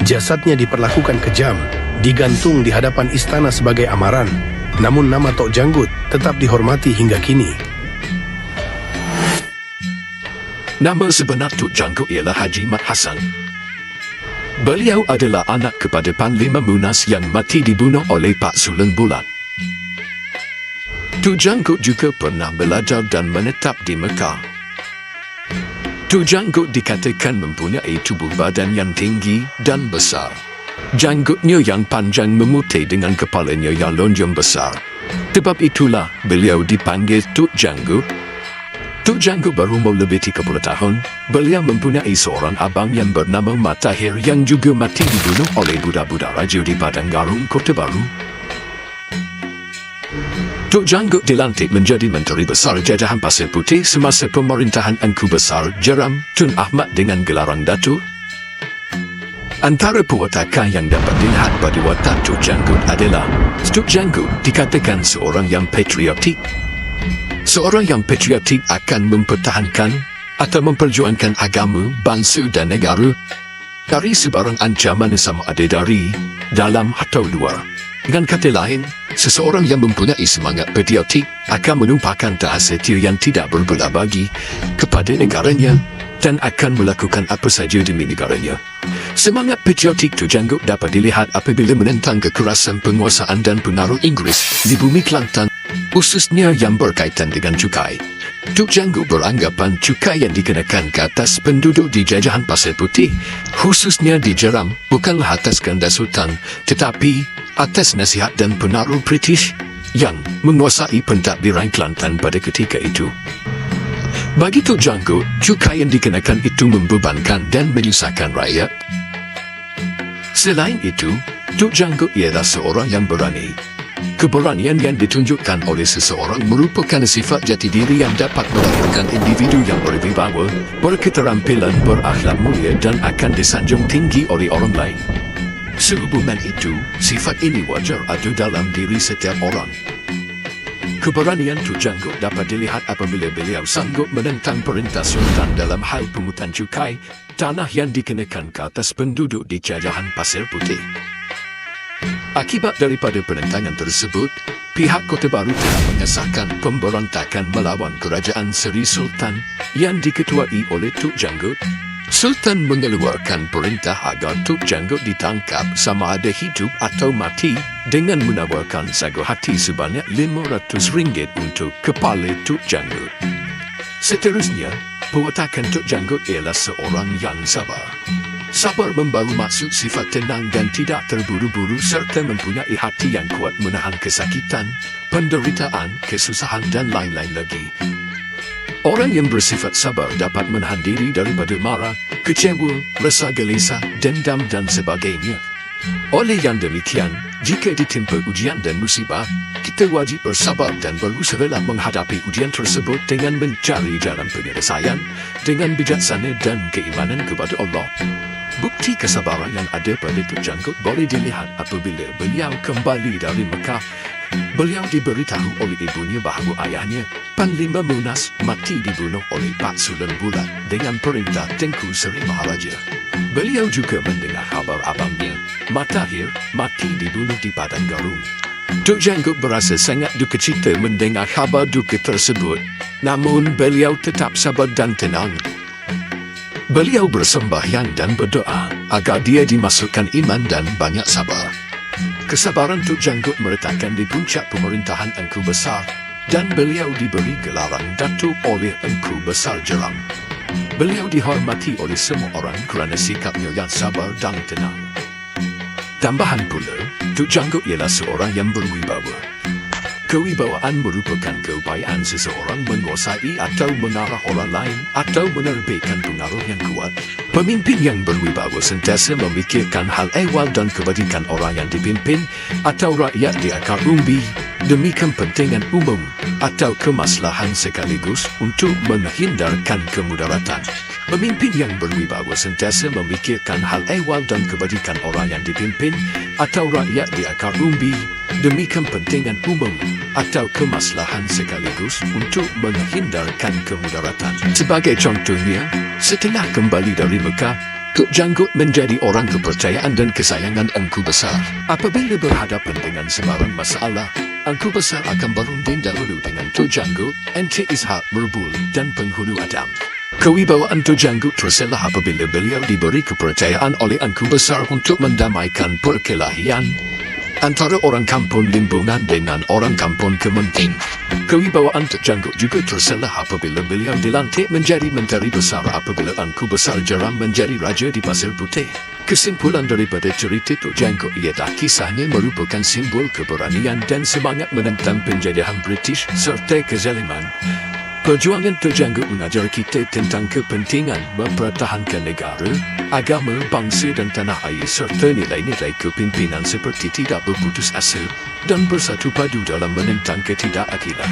Jasadnya diperlakukan kejam, digantung di hadapan istana sebagai amaran. Namun nama Tok Janggut tetap dihormati hingga kini. Nama sebenar Tok Janggut ialah Haji Mat Hassan. Beliau adalah anak kepada Panglima Munas yang mati dibunuh oleh Pak Suleng Bulat. Tok Janggut juga pernah belajar dan menetap di Mekah. Tok Janggut dikatakan mempunyai tubuh badan yang tinggi dan besar. Janggutnya yang panjang memutih dengan kepalanya yang lonjong besar. Sebab itulah beliau dipanggil Tok Janggut. Tok Janggut berumur lebih 30 tahun. Beliau mempunyai seorang abang yang bernama Mat Tahir yang juga mati dibunuh oleh budak-budak raja di Padang Garung, Kota Baru. Tok Janggut dilantik menjadi Menteri Besar Jajahan Pasir Putih semasa pemerintahan Engku Besar Jeram Tun Ahmad dengan gelaran Datuk. Antara perwatakan yang dapat dilihat pada watak Tok Janggut adalah Tok Janggut dikatakan seorang yang patriotik. Seorang yang patriotik akan mempertahankan atau memperjuangkan agama, bangsa dan negara dari sebarang ancaman sama ada dari dalam atau luar. Dengan kata lain, seseorang yang mempunyai semangat patriotik akan menumpahkan tak setia yang tidak berbelah bagi kepada negaranya dan akan melakukan apa saja demi negaranya. Semangat patriotik Tok Janggut dapat dilihat apabila menentang kekerasan penguasaan dan pengaruh Inggeris di bumi Kelantan, khususnya yang berkaitan dengan cukai. Tok Janggut beranggapan cukai yang dikenakan ke atas penduduk di jajahan Pasir Putih, khususnya di Jeram, bukanlah atas kehendak Sultan, tetapi atas nasihat dan pengaruh British yang menguasai pentadbiran Kelantan pada ketika itu. Bagi Tok Janggut, cukai yang dikenakan itu membebankan dan menyusahkan rakyat. Selain itu, Tok Janggut ialah seorang yang berani. Keberanian yang ditunjukkan oleh seseorang merupakan sifat jati diri yang dapat melahirkan individu yang berwibawa, berketerampilan, berakhlak mulia dan akan disanjung tinggi oleh orang lain. Sehubungan itu, sifat ini wajar ada dalam diri setiap orang. Keberanian Tok Janggut dapat dilihat apabila beliau sanggup menentang perintah Sultan dalam hal pungutan cukai tanah yang dikenakan ke atas penduduk di jajahan Pasir Putih. Akibat daripada penentangan tersebut, pihak Kota Baru telah mengesahkan pemberontakan melawan kerajaan Seri Sultan yang diketuai oleh Tok Janggut. Sultan mengeluarkan perintah agar Tok Janggut ditangkap sama ada hidup atau mati dengan menawarkan sagu hati sebanyak RM500 untuk kepala Tok Janggut. Seterusnya, perwatakan Tok Janggut ialah seorang yang sabar. Sabar membawa maksud sifat tenang dan tidak terburu-buru serta mempunyai hati yang kuat menahan kesakitan, penderitaan, kesusahan dan lain-lain lagi. Orang yang bersifat sabar dapat menahan diri daripada marah, kecewa, rasa gelisah, dendam dan sebagainya. Oleh yang demikian, jika ditimpa ujian dan musibah, kita wajib bersabar dan berusahalah menghadapi ujian tersebut dengan mencari jalan penyelesaian, dengan bijaksana dan keimanan kepada Allah. Bukti kesabaran yang ada pada Tok Janggut boleh dilihat apabila beliau kembali dari Mekah. Beliau diberitahu oleh ibunya bahawa ayahnya, Panglima Munas, mati dibunuh oleh Pak Suleng Bulat dengan perintah Tengku Seri Maharaja. Beliau juga mendengar khabar abangnya, Mat Tahir, mati dibunuh di Padang Garung. Tok Janggut berasa sangat duka cita mendengar khabar duka tersebut, namun beliau tetap sabar dan tenang. Beliau bersembahyang dan berdoa agar dia dimasukkan iman dan banyak sabar. Kesabaran Tok Janggut meletakkan di puncak pemerintahan Engku Besar dan beliau diberi gelaran Datuk oleh Engku Besar Jeram. Beliau dihormati oleh semua orang kerana sikapnya yang sabar dan tenang. Tambahan pula, Tok Janggut ialah seorang yang berwibawa. Kewibawaan merupakan keupayaan seseorang menguasai atau mengarah orang lain atau menerbitkan pengaruh yang kuat. Pemimpin yang berwibawa sentiasa memikirkan hal ehwal dan kebajikan orang yang dipimpin atau rakyat di akar umbi demi kepentingan umum atau kemaslahan sekaligus untuk menghindarkan kemudaratan. Pemimpin yang berwibawa sentiasa memikirkan hal ehwal dan kebajikan orang yang dipimpin atau rakyat di akar umbi demi kepentingan umum atau kemaslahan sekaligus untuk menghindarkan kemudaratan. Sebagai contohnya, setelah kembali dari Mekah, Tok Janggut menjadi orang kepercayaan dan kesayangan Engku Besar. Apabila berhadapan dengan sebarang masalah, Engku Besar akan berunding dahulu dengan Tok Janggut, Encik Ishak Merbul dan penghulu Adam. Kewibawaan Tok Janggut terselah apabila beliau diberi kepercayaan oleh Engku Besar untuk mendamaikan perkelahian antara orang kampung Limbungan dengan orang kampung Kementing. Kewibawaan Tok Janggut juga terselah apabila beliau dilantik menjadi Menteri Besar apabila Engku Besar Jeram menjadi Raja di Pasir Putih. Kesimpulan daripada cerita Tok Janggut ialah kisahnya merupakan simbol keberanian dan semangat menentang penjajahan British serta kezaliman. Perjuangan Tok Janggut mengajar kita tentang kepentingan mempertahankan negara, agama, bangsa dan tanah air serta nilai-nilai kepimpinan seperti tidak berputus asa dan bersatu padu dalam menentang ketidakadilan.